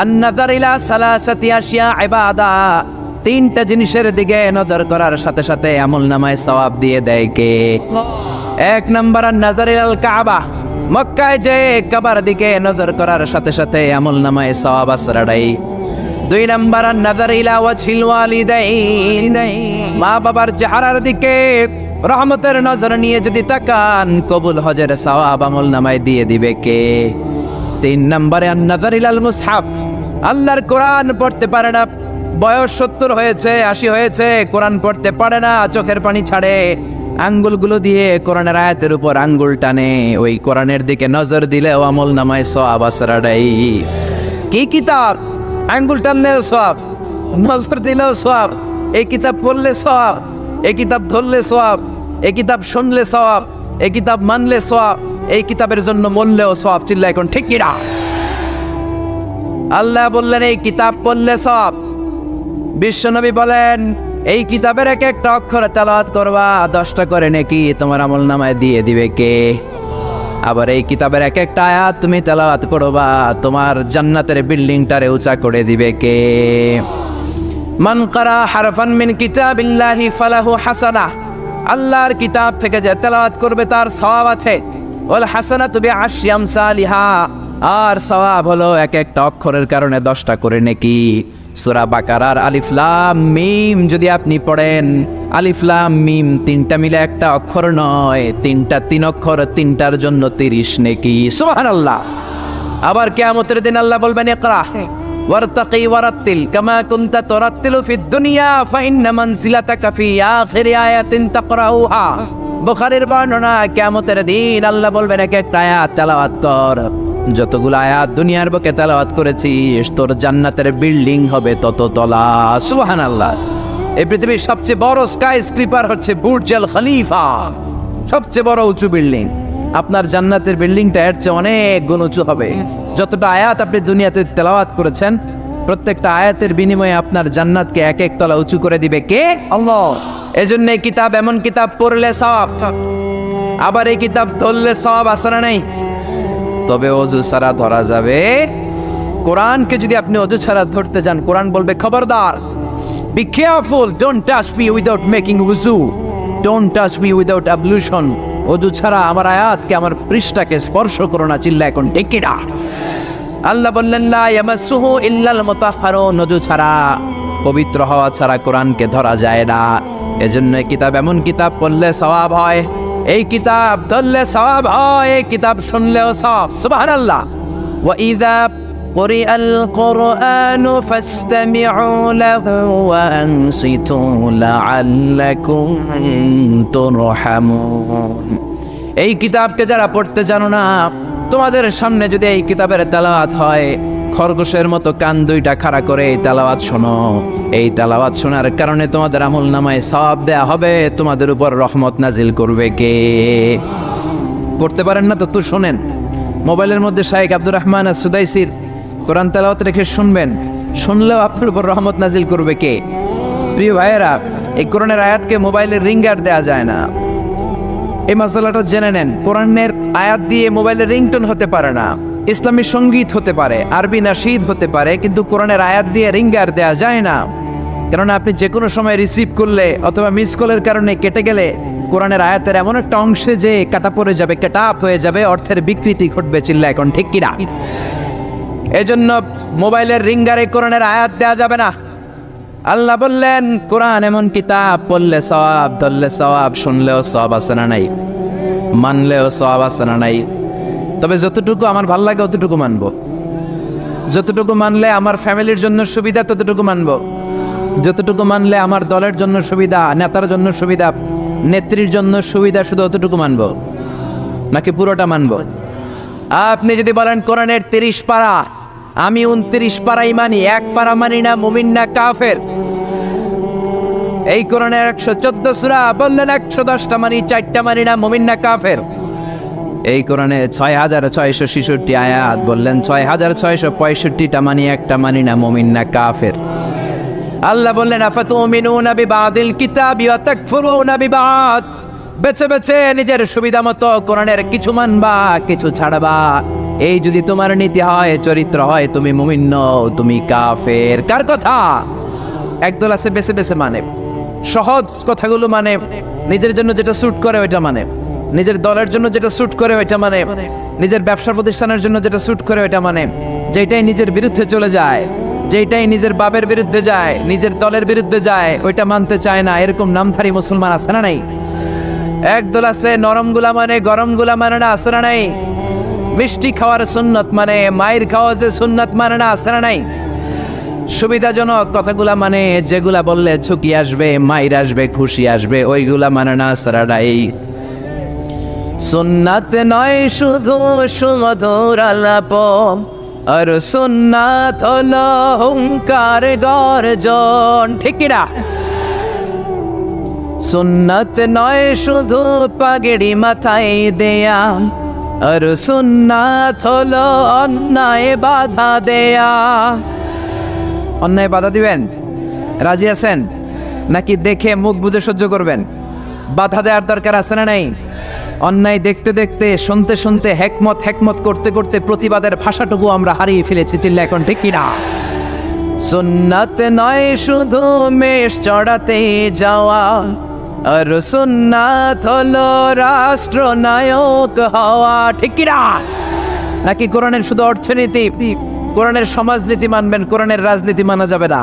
আন-নাযার ইলা সালাসাতি আশিয়া ইবাদা, তিনটা জিনিসের দিকে নজর করার সাথে সাথে আমলনামায় সওয়াব দিয়ে দেয় কে? এক নাম্বার আন-নাযার ইলাল কাবা, মক্কায় যে কাবার দিকে নজর করার সাথে সাথে আমলনামায় সওয়াব আসরাড়াই। দুই নাম্বার আন-নাযার ইলা ওয়াজহিল ওয়ালিদাইন, মা বাবার চেহারার দিকে রহমতের নজর নিয়ে যদি তাকান, কবুল হজের সওয়াব আমলনামায় দিয়ে দিবে কে? তিন নম্বরে আন-নাযার ইলাল মুসহাফ, আল্লাহর কোরআন পড়তে পারে না, বয়স 70 হয়েছে 80 হয়েছে, কোরআন পড়তে পারে না, চোখের পানি ছাড়ে, আঙ্গুলগুলো দিয়ে কোরআনের আয়াতের উপর আঙ্গুল টানে, ওই কোরআনের দিকে নজর দিলেও আমলনামায় সওয়াব আসরাড়াই। কি কিতাব? আঙ্গুল টানলেও সওয়াব, নজর দিলেও সওয়াব, এই কিতাব পড়লে সওয়াব, এই কিতাব ধরলে সওয়াব, এই কিতাব শুনলে সওয়াব, এই কিতাব মানলে সওয়াব, এই কিতাবের জন্য মরলেও সওয়াব। চিল্লা এখন ঠিক কিনা? আল্লাহ বললেন এই কিতাব পড়লে সওয়াব। বিশ্বনবী বলেন এই কিতাবের এক একটা অক্ষর তেলাওয়াত করবা, 10টা করে নেকি তোমার আমলনামায় দিয়ে দিবে কে? আবার এই কিতাবের এক একটা আয়াত তুমি তেলাওয়াত করবা, তোমার জান্নাতের বিল্ডিংটারে উঁচা করে দিবে কে? মান কারা হারফান মিন কিতাবিল্লাহি ফালাহু হাসানাহ, আল্লাহর কিতাব থেকে যে তেলাওয়াত করবে তার সওয়াব আছে। ওয়াল হাসানাতু বিআশরি আমসালিহা, আর সওয়াব হলো এক একটা অক্ষরের কারণে 10টা করে নেকি। সূরা বাকারার আলিফ লাম মিম যদি আপনি পড়েন, আলিফ লাম মিম তিনটা মিলে একটা অক্ষর নয়, তিনটা 3 অক্ষর, তিনটার জন্য 30 নেকি। সুবহানাল্লাহ। আবার কিয়ামতের দিন আল্লাহ বলবেন ইকরা ওয়ারতাকি ওয়ারাত্তিল কামা কুনতা তুরাত্তিলু ফিদ দুনিয়া ফাইন্না মানজিলাতাকা ফি আখিরি আয়াতিন তাকরাউহা। বুখারীর বর্ণনা, কিয়ামতের দিন আল্লাহ বলবেন এক একটা আয়াত তেলাওয়াত কর, যতগুলো আয়াত দুনিয়ার বুকে তেলাওয়াত করেছিস তোর জান্নাতের বিল্ডিং হবে তত তলা। সুবহানাল্লাহ। এই পৃথিবীর সবচেয়ে বড় স্কাই স্ক্রিপার হচ্ছে বুর্জ আল খলিফা, সবচেয়ে বড় উঁচু বিল্ডিং। আপনার জান্নাতের বিল্ডিংটা এর চেয়ে অনেক গুণ উঁচু হবে। যতটা আয়াত আপনি দুনিয়াতে তেলাওয়াত করেছেন, প্রত্যেকটা আয়াতের বিনিময়ে আপনার জান্নাতকে এক এক তলা উঁচু করে দিবে কে? আল্লাহ। এজন্য এই কিতাব এমন কিতাব পড়লে সওয়াব, আবার এই কিতাব ধরলে সওয়াব আছে না নাই? তবে অজু ছাড়া ধরা যাবে। কোরআনকে যদি আপনি অজু ছাড়া ধরতে যান, কোরআন বলবে খবরদার, be careful, don't touch me without making ওযু, ডোন্ট টাচ মি উইদাউট অ্যাবলুশন। অজু ছাড়া আমার আয়াতকে, আমার পৃষ্ঠাকে স্পর্শ করো না। চিল্লা এখন ঠিক কিনা? আল্লাহ বললেন লা ইয়ামাসসুহু ইল্লাল মুতাহহারুন, অজু ছাড়া, পবিত্র হওয়া ছাড়া কোরআনকে ধরা যায় না। এজন্য এই কিতাব এমন কিতাব পড়লে সওয়াব হয়, এই কিতাব ধরলে সওয়াব হয়, এই কিতাব শুনলেও সওয়াব। সুবহানাল্লাহ। ওয়া ইযা কুরিআল কুরআনু ফাসতামিউ লাহু ওয়া আনসিতু লাআল্লাকুম তুরহামুন। এই কিতাবকে যারা পড়তে জানো না, তোমাদের সামনে যদি এই কিতাবের তেলাওয়াত হয়, খরগোশের মতো কান দুইটা খাড়া করে এই তেলাওয়াত শোনো। এই তেলাওয়াত শোনার কারণে তোমাদের আমলনামায় সওয়াব দেয়া হবে, তোমাদের উপর রহমত নাজিল করবে কে? পড়তে পারেন না তো শোনেন। মোবাইলের মধ্যে শাইখ আব্দুর রহমান আস-সুদাইসির কোরআন তেলাওয়াত রেখে শুনবেন, শুনলেও আপনার উপর রহমত নাজিল করবে কে? প্রিয় ভাইয়েরা, এই কোরআনের আয়াতকে মোবাইলের রিঙ্গার দেয়া যায় না। এই মাসালাটা জেনে নেন। কোরআনের আয়াত দিয়ে মোবাইলের রিংটোন হতে পারে না, ইসলামী সঙ্গীত হতে পারে, আরবি নাশিদ হতে পারে, কিন্তু কোরআনের আয়াত দিয়ে রিঙ্গার দেয়া যায় না। কারণ আপনি যে কোনো সময় রিসিভ করলে অথবা মিস কলের কারণে কেটে গেলে কোরআনের আয়াতের এমন একটা অংশে যে কাটা পড়ে যাবে, কাটা আপ হয়ে যাবে, অর্থের বিকৃতি ঘটবে। চিল্লা এখন ঠিক কিনা? এজন্য মোবাইলের রিঙ্গারে কোরআনের আয়াত দেয়া যাবে না। আল্লাহ বললেন কোরআন এমন কিতাব, পড়লে সওয়াব, ধরলে সওয়াব, শুনলেও সওয়াব আছে না নাই? মানলেও সওয়াব আছে না নাই? তবে যতটুকু আমার ভাল লাগে অতটুকু মানবো, যতটুকু মানলে আমার ফ্যামিলির জন্য সুবিধা ততটুকু মানবো, যতটুকু মানলে আমার দলের জন্য সুবিধা, নেতার জন্য সুবিধা, নেত্রীর জন্য সুবিধা, শুধু অতটুকু মানবো নাকি পুরোটা মানবো? আপনি যদি বলেন কোরআনের 30 পারা, আমি 29 পারাই মানি, 1 পারা মানি না, মুমিন না কাফের। এই কোরআনের 114 সূরা, বললেন 110টা মানি, 4টা মানি না, মুমিন না কাফের। এই কোরআনে 6666 আয়াত, বললেন 6665টা মানি, একটা মানি না, মুমিন না কাফের। আল্লাহ বললেন আফাতুমিনুনা বিবাদিল কিতাবি ওয়া তাকফুরুনা বিবাদ, বেছে বেছে নিজের সুবিধা মতো কোরআনের কিছু মানবা, কিছু ছাড়বা। এই যদি তোমার নীতি হয়, চরিত্র হয়, তুমি মুমিন নও, তুমি কাফের। কার কথা? একদল আছে বেছে বেছে মানে, সহজ কথাগুলো মানে, নিজের জন্য যেটা স্যুট করে ওইটা মানে, নিজের দলের জন্য যেটা স্যুট করে ওইটা মানে, নিজের ব্যবসা প্রতিষ্ঠানের জন্য যেটা স্যুট করে ওইটা মানে, যেটাই নিজের বিরুদ্ধে চলে যায়, যেটাই নিজের বাপের বিরুদ্ধে যায়, নিজের দলের বিরুদ্ধে যায়, ওইটা মানতে চায় না। এরকম নামধারী মুসলমান আছে না নাই? একদল আছে নরম গুলা মানে, গরম গুলা মানে না, আছে না নাই? মিষ্টি খাওয়ার সুন্নত মানে, মায়ের খাওয়া যে সুন্নত মানে না, আছে না নাই? সুবিধাজনক কথাগুলা মানে, যেগুলা বললে ঝুঁকি আসবে, মায়ের আসবে, খুশি আসবে, ওইগুলা মানে না, আছে না নাই? সুন্নাত নয় শুধু সুমধুর আলাপ, আর সুন্নাত হলো হুঙ্কার গর্জন। ঠিক না? সুন্নাত নয় শুধু পাগড়ি মাথায় দেয়া, আর সুন্নাত হলো অন্যায় বাধা দেয়া। অন্যায় বাধা দিবেন? রাজি আছেন নাকি দেখে মুখ বুজে সহ্য করবেন? বাধা দেওয়ার দরকার আছে না নাই? অন্যায় দেখতে দেখতে, শুনতে শুনতে, হেকমত করতে করতে প্রতিবাদের ভাষাটুকু আমরা হারিয়ে ফেলেছি। চিল্লা এখন ঠিক কিনা? সুন্নাত নয় শুধু মেষ চড়াতে যাওয়া, আর সুন্নাত হলো রাষ্ট্রনায়ক হওয়া। ঠিক কিনা? নাকি কোরআনের শুধু অর্থনীতি, কোরআনের সমাজনীতি মানবেন, কোরআনের রাজনীতি মানা যাবে না?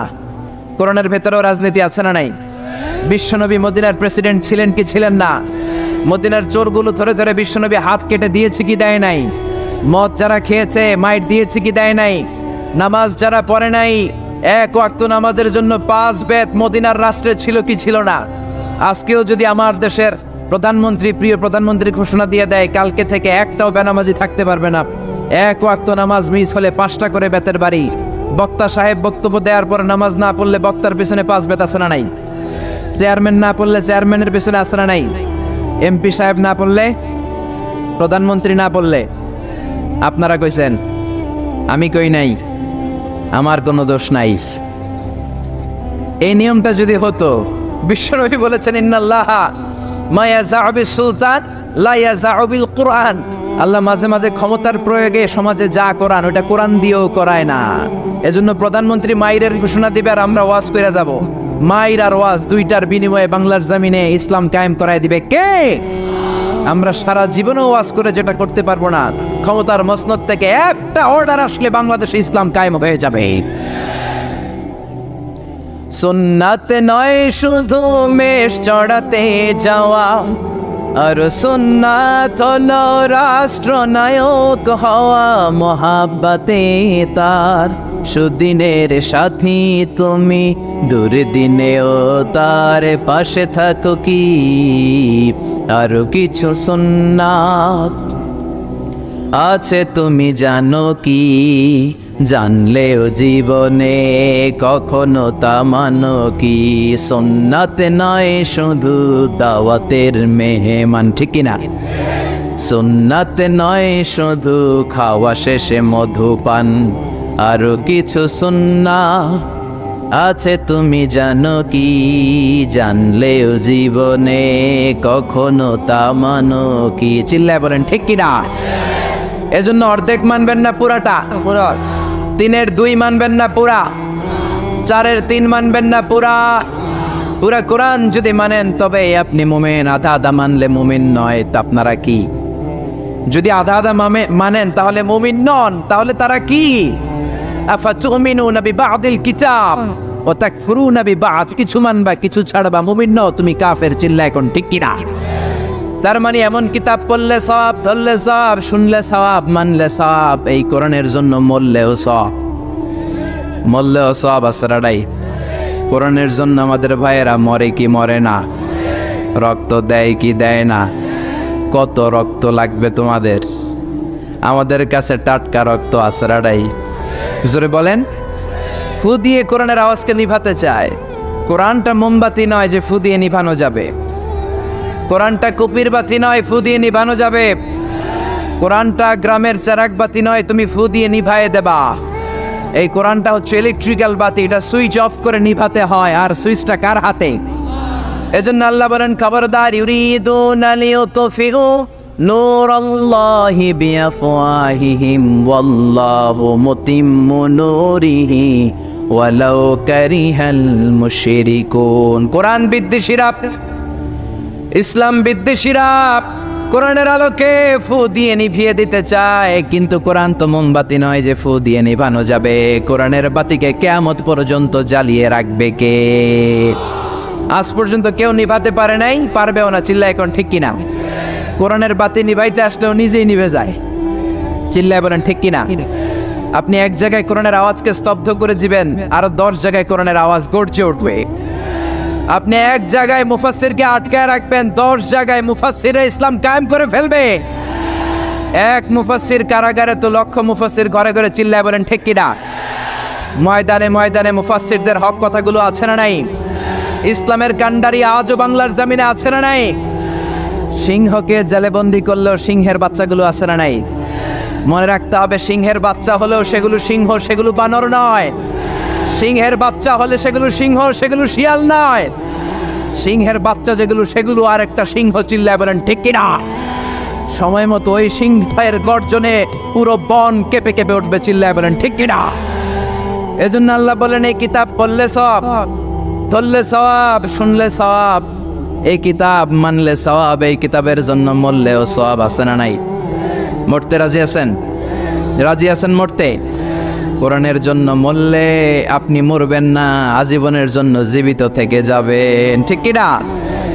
কোরআনের ভেতরেও রাজনীতি আছে না নাই? বিশ্বনবী মদিনার প্রেসিডেন্ট ছিলেন কি ছিলেন না? মদিনার চোরগুলো ধরে ধরে বিশ্বনবী হাত কেটে দিয়েছে কি দেয় নাই? মদ যারা খেয়েছে মাইট দিয়েছে কি দেয় নাই? নামাজ যারা পড়ে নাই, এক ওয়াক্ত নামাজের জন্য 5 বেত মদিনার রাষ্ট্রে ছিল কি ছিল না? আজকেও যদি আমার দেশের প্রধানমন্ত্রী, প্রিয় প্রধানমন্ত্রী ঘোষণা দিয়ে দেয় কালকে থেকে একটাও বেনামাজি থাকতে পারবে না, এক ওয়াক্ত নামাজ মিস হলে 5টা করে বেতের বাড়ি, বক্তা সাহেব বক্তব্য দেওয়ার পর নামাজ না পড়লে বক্তার পিছনে 5 বেত আছে না নাই? চেয়ারম্যান না পড়লে চেয়ারম্যানের পিছনে আছে না নাই? এমপি সাহেব না পড়লে, প্রধানমন্ত্রী না পড়লে। আপনারা কইছেন, আমি কই নাই, আমার কোনো দোষ নাই। এই নিয়মটা যদি হতো, বিশ্বনবী বলেছেন ইন্নাল্লাহা মা ইয়াযাউ বিস সুলতান লা ইয়াযাউ বিল কুরআন। আল্লাহ মাঝে মাঝে ক্ষমতার প্রয়োগে সমাজে যা করান ওটা কোরআন দিয়েও করায় না। এজন্য প্রধানমন্ত্রী মাইরের ঘোষণা দিবে আর আমরা ওয়াজ করে যাব। মাইর আর ওয়াজ দুইটার বিনিময়ে বাংলার জমিনে ইসলাম কায়েম করায় দিবে কে? আমরা সারা জীবনেও ওয়াজ করে যেটা করতে পারবো না, ক্ষমতার মসনদ থেকে একটা অর্ডার আসলে বাংলাদেশে ইসলাম কায়েম হয়ে যাবে। সুন্নাত নয় শুধু মেষ চড়াতে যাওয়া, আর সুন্নাত হলো রাষ্ট্রনায়ক হওয়া। মহাব্বতে তার সুদিনের সাথী তুমি, দুর্দিনেও তার পাশে থাকো কি? আরো কিছু সুন্নাত আছে তুমি জানো কি? জানলেও জীবনে কখনো তা মানো কি? সুন্নাত নয় শুধু দাওয়াতের মেহমান। ঠিক কিনা? সুন্নাত নয় শুধু খাওয়া শেষে মধুপান, আরো কিছু সুন্নাত আছে তুমি জানো কি? জানলেও জীবনে কখনো তা মানো কি? চিল্লায় বলেন ঠিক কিনা? এজন্য অর্ধেক মানবেন না পুরাটা, 3-এর 2 মানবেন না পুরা, 4-এর 3 মানবেন না পুরা। পুরা কোরআন যদি মানেন তবে আপনি মুমিন, আধা আধা মানলে মুমিন নয়। তো আপনারা কি? যদি আধা আধা মানেন তাহলে মুমিন নন, তাহলে তারা কি? আফাতুমিনুনা বিবাদিল কিতাব ওয়া তাকফুরুনা বিবাদ। কিছু মানবা কিছু ছাড়বা, মুমিন নও, তুমি কাফের। চিল্লা এখন ঠিক কিনা? তার মানে এমন কিতাব পড়লে সওয়াব, ধরলে সওয়াব, শুনলে সওয়াব, মানলে সওয়াব। এই কোরআনের জন্য মরলেও সওয়াব, মরলেও সওয়াব আসরাডাই। কোরআনের জন্য আমাদের ভাইয়েরা মরে কি মরে না? রক্ত দেয় কি দেয় না? কত রক্ত লাগবে তোমাদের? আমাদের কাছে টাটকা রক্ত আসরাডাই। জোরে বলেন। ফু দিয়ে কোরআনের আওয়াজকে নিভাতে চায়। কোরআনটা মোমবাতি নয় যে ফু দিয়ে নিভানো যাবে। কোরআনটা কুপির বাতি নয় ফু দিয়ে নিভানো যাবে। কোরআনটা গ্রামের চারাক বাতি নয় তুমি ফু দিয়ে নিভায়ে দেবা। এই কোরআনটা হচ্ছে ইলেকট্রিক্যাল বাতি, এটা সুইচ অফ করে নিভাতে হয়। আর সুইচটা কার হাতে? এজন্য আল্লাহ বলেন খবরদার, ইউরিদুনা লিইউতফিউ নূরাল্লাহি বিআফওয়াহিহিম ওয়াল্লাহু মুতিম্মু নূরিহি ওয়ালাউ কারিহাল মুশরিকুন। কোরআন বিদ্বেষীরা, ইসলাম বিদ্বেষীরা কোরআনের আলোকে ফু দিয়ে নিভিয়ে দিতে চায়, কিন্তু কোরআন তো মোমবাতি নয় যে ফু দিয়ে নিভানো যাবে। কোরআনের বাতিকে কিয়ামত পর্যন্ত জ্বালিয়ে রাখবে কে? আজ পর্যন্ত কেউ নিভাতে পারে নাই, পারবেও না। চিল্লায় এখন ঠিক কিনা? কোরআনের বাতি নিভাইতে আসলেও নিজেই নিভে যায়। চিল্লায় বলেন ঠিক কিনা? আপনি এক জায়গায় কোরআনের আওয়াজকে স্তব্ধ করে দিবেন, আরো 10 জায়গায় কোরআনের আওয়াজ গর্জে উঠবে। আপনি এক জায়গায় মুফাসসিরকে আটকায় রাখবেন, 10 জায়গায় মুফাসসিরে ইসলাম কায়েম করে ফেলবে। এক মুফাসসির কারাগারে তো লক্ষ মুফাসসির ঘরে ঘরে। চিল্লায় বলেন ঠিক কিনা? ময়দানে ময়দানে মুফাসসিরদের হক কথাগুলো আছে না নাই? ইসলামের কান্ডারি আজও বাংলার জমিনে আছে না নাই? সিংহকে জেলেবন্দি করলেও সিংহের বাচ্চাগুলো আছে না নাই? মনে রাখতে হবে, সিংহের বাচ্চা হলেও সেগুলো সিংহ, সেগুলো বানর নয়। সিংহের বাচ্চা হলে সেগুলো সিংহ, সেগুলো শিয়াল নয়। সিংহের বাচ্চা যেগুলো, সেগুলো আর একটা সিংহ। চিল্লায় বলেন ঠিক কিনা? সময় মতো ওই সিংহের গর্জনে পুরো বন কেঁপে কেঁপে উঠবে। চিল্লায় বলেন ঠিক কিনা? এজন্য আল্লাহ বলেন, এই কিতাব পড়লে সওয়াব, ধরলে সওয়াব, শুনলে সওয়াব, এই কিতাব মানলে সওয়াব, এই কিতাবের জন্য মরলেও সওয়াব। আছে না নাই? মরতে রাজি আছেন? রাজি আছেন মরতে? কোরআনের জন্য মরলে আপনি মরবেন না, আজীবনের জন্য জীবিত থেকে যাবেন। ঠিক কিনা?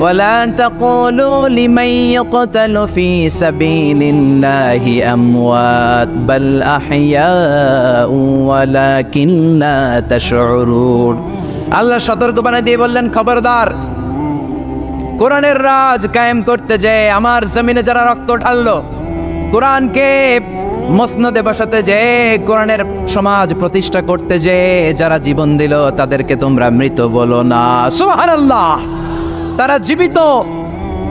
ওয়ালা তাকুলু লিমান ইয়াকতালু ফি সাবিলিল্লাহি আমওয়াত বাল আহইয়াউ ওয়ালাকিন লা তাশউরুন। আল্লাহ সতর্কবাণী দিয়ে বললেন, খবরদার, কোরআনের রাজ কায়েম করতে যে আমার জমিনে যারা রক্ত ঢাললো, কোরআনকে মসনদে বসাতে যে, কোরআনের সমাজ প্রতিষ্ঠা করতে যে যারা জীবন দিল, তাদেরকে তোমরা মৃত বলো না। সুবহানাল্লাহ! তারা জীবিত।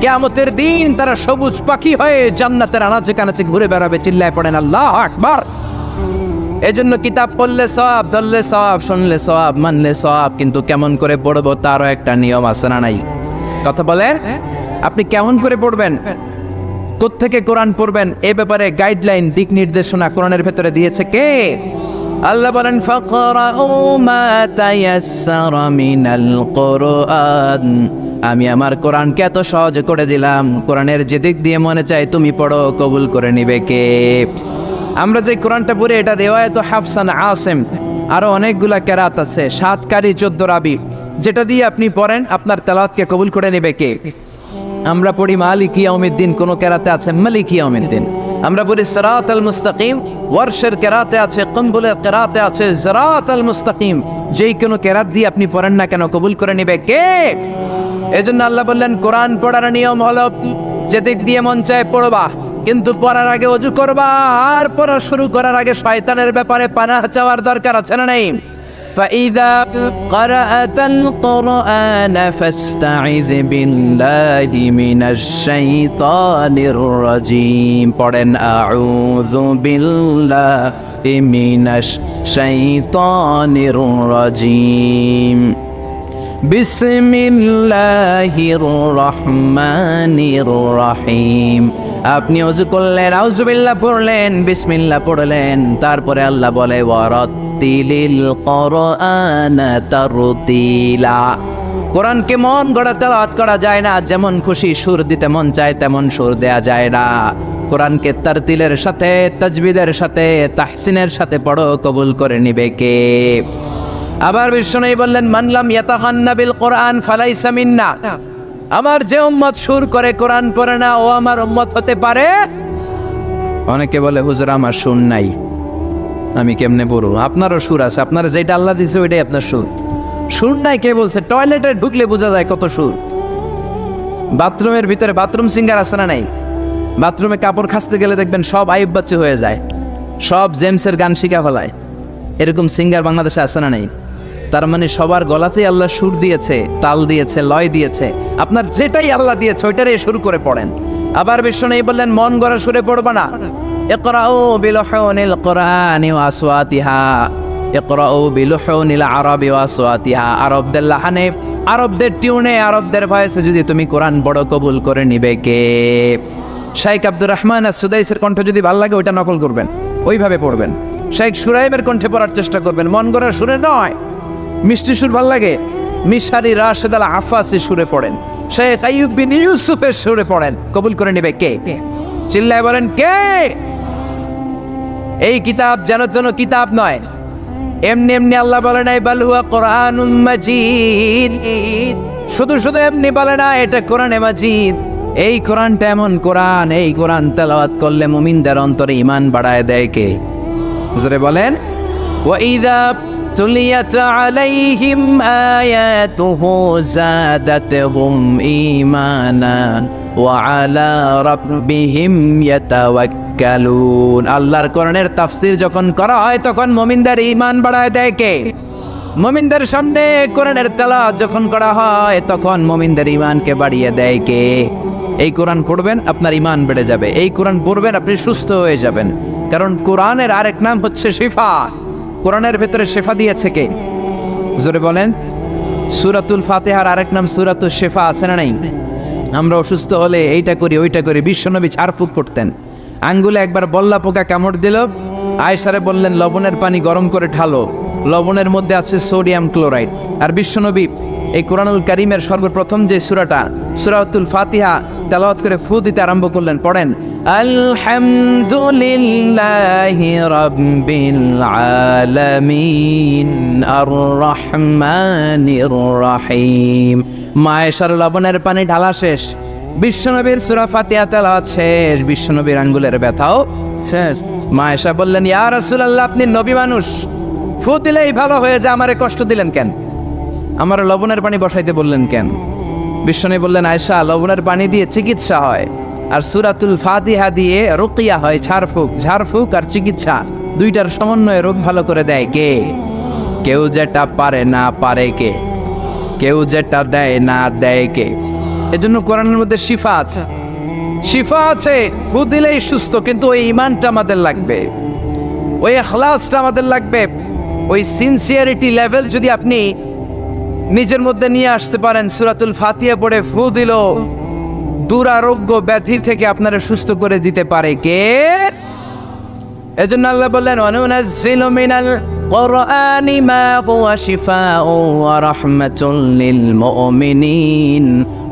কিয়ামতের দিন তারা সবুজ পাখি হয়ে জান্নাতের আনাচে কানাচে ঘুরে বেড়াবে। চিল্লায় পড়েন আল্লাহু আকবার। এজন্য কিতাব পড়লে সওয়াব, ধরলে সওয়াব, শুনলে সওয়াব, মানলে সওয়াব। কিন্তু কেমন করে পড়বো তারও একটা নিয়ম আছে না নাই? কথা বলেন, আপনি কেমন করে পড়বেন, কোত্থেকে কোরআন পড়বেন, এ ব্যাপারে গাইডলাইন, দিক নির্দেশনা কোরআনের ভেতরে দিয়েছে কে? আল্লাহ বলেন, ফাকরাউ মা তায়াসসারা মিনাল কুরআন। আমি আমার কোরআনকে এত সহজ করে দিলাম, কোরআনের যে দিক দিয়ে মনে চায় তুমি পড়ো, কবুল করে নিবে কে? আমরা যে কোরআনটা পড়ি, এটা রিওয়ায়াত হাফসান আসিম, আরো অনেকগুলা কেরাত আছে, 7 কারি 14 রাবি, যেটা দিয়ে আপনি পড়েন আপনার তেলাওয়াতকে কবুল করে নেবে কে? আমরা পড়ি মালিকি ইয়াউমিদ্দিন, কোন কেরাতে আছে মালিকি ইয়াউমিদ্দিন। আমরা পড়ি সিরাতাল মুস্তাকিম, ওয়ারশের কেরাতে আছে, কুম্বুলের কেরাতে আছে সিরাতাল মুস্তাকিম। যেই কোনো কেরাত দিয়ে আপনি পড়েন না কেন, কবুল করে নেবে কে? এজন্য আল্লাহ বললেন, কোরআন পড়ার নিয়ম হলো যে দিক দিয়ে মন চায় পড়বা, কিন্তু পড়ার আগে ওযু করবা। আর পড়া শুরু করার আগে শয়তানের ব্যাপারে পানাহ চাওয়ার দরকার আছে না নাই? فإذا قرأت القرآن فاستعذ بالله من الشيطان الرجيم। পড়েন আউযু বিল্লাহি মিনাশ শাইতানির রাজিম। বিসমিল্লাহির রহমানির রহিম। আপনি ওযু করলেন, আউযুবিল্লাহ পড়লেন, বিসমিল্লাহ পড়লেন, তারপরে আল্লাহ বলে ওয়ারাত্তিলিল কুরআনা তারতিলা। কোরআনকে মন গড়া তেলাওয়াত করা যায় না, যেমন খুশি সুর দিতে মন চায় তেমন সুর দেয়া যায় না। কোরআনকে তারতিলের সাথে, তাজবিদের সাথে, তাহসিনের সাথে পড়ো, কবুল করে নিবে কে? আবার বিষ্ণু বললেন, মানলাম ইয়াতাহান্না বিল কোরআন ফালাইসা মিন্না। আমার যে উম্মত সুর করে কোরআন পড়ে না, ও আমার উম্মত হতে পারে? অনেকে বলে, হুজুর আমার সুর নাই, আমি কেমনে পড়ব? আপনারও সুর আছে, আপনার যেটা আল্লাহ দিয়েছে ওইটাই আপনার সুর। সুর নাই কে বলছে? টয়লেটে ঢুকলে বোঝা যায় কত সুর। বাথরুমের ভিতরে বাথরুম সিঙ্গার আছে না নাই? বাথরুমে কাপড় খাসতে গেলে দেখবেন সব আইব বাচ্চা হয়ে যায়, সব জেমসের গান শিখা ফেলায়। এরকম সিঙ্গার বাংলাদেশে আছে না নাই? তার মানে সবার গলাতেই আল্লাহ সুর দিয়েছে, তাল দিয়েছে, লয় দিয়েছে। আপনার যেটাই আল্লাহ দিয়েছে ওইটারই শুরু করে পড়েন। আবার বিষ্ণু বললেন, মন গড়া সুরে পড়বা না। ইকরাউ বিলুহুনিল কুরআনি ওয়া আসওয়াতিহা, ইকরাউ বিলুহুনিল আরাবি ওয়া আসওয়াতিহা। আরবদের লাহানে, আরবদের টিউনে, আরবদের ভয়েসে যদি তুমি কোরআন পড়ো, কবুল করে নিবে কে? শাইখ আব্দুর রহমান as-সুদাইসের কণ্ঠ যদি ভালো লাগে ওইটা নকল করবেন, ওইভাবে পড়বেন। শাইখ সুরাইবের কণ্ঠে পড়ার চেষ্টা করবেন, মন গড়ার সুরে নয়। মিষ্টি সুর ভাল লাগে, মিশারি রাশেদ আল আফাসি সুরে পড়েন, শাইখ আইয়ুব বিন ইউসুফের সুরে পড়েন, কবুল করে নেবে কে? চিল্লায় বলেন কে? এই কিতাব যেন কিতাব নয়, এমনি এমনি আল্লাহ বলে নাই বাল হুয়া কোরআনুম মাজিদ, শুধু এমনি বলে না এটা কোরআনে মাজিদ। এই কোরআনটা এমন কোরআন, এই কোরআন তেলাওয়াত করলে মুমিনদের অন্তরে ঈমান বাড়ায় দেয় কে? জোরে বলেন। ওয়াইদা তুলিয়াত আলাইহিম আয়াতুহু যাদাতহুম ঈমানা ওয়া আলা রাব্বিহিম ইয়াতাওয়াক্কালুন। আল্লাহর কোরআনের তাফসীর যখন করা হয় তখন মুমিনদের ঈমান বাড়ায় দেয় কে? মুমিনদের সামনে কোরআনের তেলাওয়াত যখন করা হয় তখন মুমিনদের ঈমানকে বাড়িয়ে দেয় কে? এই কোরআন পড়বেন আপনার ঈমান বেড়ে যাবে, এই কোরআন পড়বেন আপনি সুস্থ হয়ে যাবেন। কারণ কোরআনের আরেক নাম হচ্ছে শিফা। কোরআনের ভেতরে শিফা দিয়েছে কে? জোরে বলেন। সূরাতুল ফাতিহার আরেক নাম সূরাতুশ শিফা, আছে না নাই? আমরা অসুস্থ হলে এইটা করি ওইটা করি। বিশ্বনবী ঝাড়ফুঁক করতেন, আঙ্গুলে একবার বল্লা পোকা কামড় দিল, আয়েশারে বললেন লবণের পানি গরম করে ঢালো, লবণের মধ্যে আছে সোডিয়াম ক্লোরাইড। আর বিশ্বনবী এই কোরআনুল কারীমের সর্বপ্রথম যে সূরাটা সূরাতুল ফাতিহা তেলাওয়াত করে ফু দিতে আরম্ভ করলেন, পড়েন আলহামদুলিল্লাহি রাব্বিল আলামিন আর রহমানির রহিম। মায়েশার লবণের পানি ঢালা শেষ, বিশ্বনবীর সূরা ফাতিহা তেলাওয়াত শেষ, বিশ্বনবীর আঙ্গুলের ব্যথাও শেষ। মায়েশা বললেন ইয়া রাসূলুল্লাহ আপনি নবী মানুষ, ফু দিলেই ভালো হয়ে যায়, আমারে কষ্ট দিলেন কেন? আমার লবণের পানি বসাইতে বললেন কেন? বিশ্বনবী বললেন আয়েশা লবণের পানি দিয়ে চিকিৎসা হয় আর সূরাতুল ফাতিহা দিয়ে রুকিয়া হয়, ঝাড়ফুঁক আর চিকিৎসা দুইটার সমন্বয়ে রোগ ভালো করে দেয় কে? কেউ যেটা পারে না পারে কে? কেউ যেটা দেয় না দেয় কে? এজন্য কোরআনের মধ্যে শিফা আছে, শিফা আছে। ফু দিলেই সুস্থ, কিন্তু ওই ঈমানটা আমাদের লাগবে, ওই ইখলাসটা আমাদের লাগবে, ওই সিনসিয়ারিটি লেভেল যদি আপনি নিজের মধ্যে নিয়ে আসতে পারেন, সূরাতুল ফাতিহা পড়ে ফু দিল দুরারোগ্য ব্যাধি থেকে আপনারা সুস্থ করে দিতে পারে কে? এজন্য আল্লাহ বললেন ওয়ানুনাজ্জিলু মিনাল কুরআনি মা হুয়া শিফাউ ওয়া রাহমাতুল লিল মুমিনিন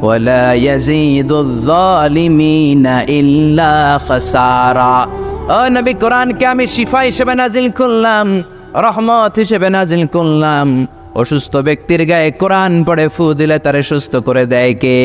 ওয়া লা ইয়াজিদুয যালিমিনা ইল্লা খাসারা। ও নবী কোরআনকে আমি শিফা হিসেবে নাজিল করলাম, রহমত হিসেবে নাজিল করলাম। অসুস্থ ব্যক্তির গায়ে কোরআন পড়ে ফু দিলে তারে সুস্থ করে দেয় কে?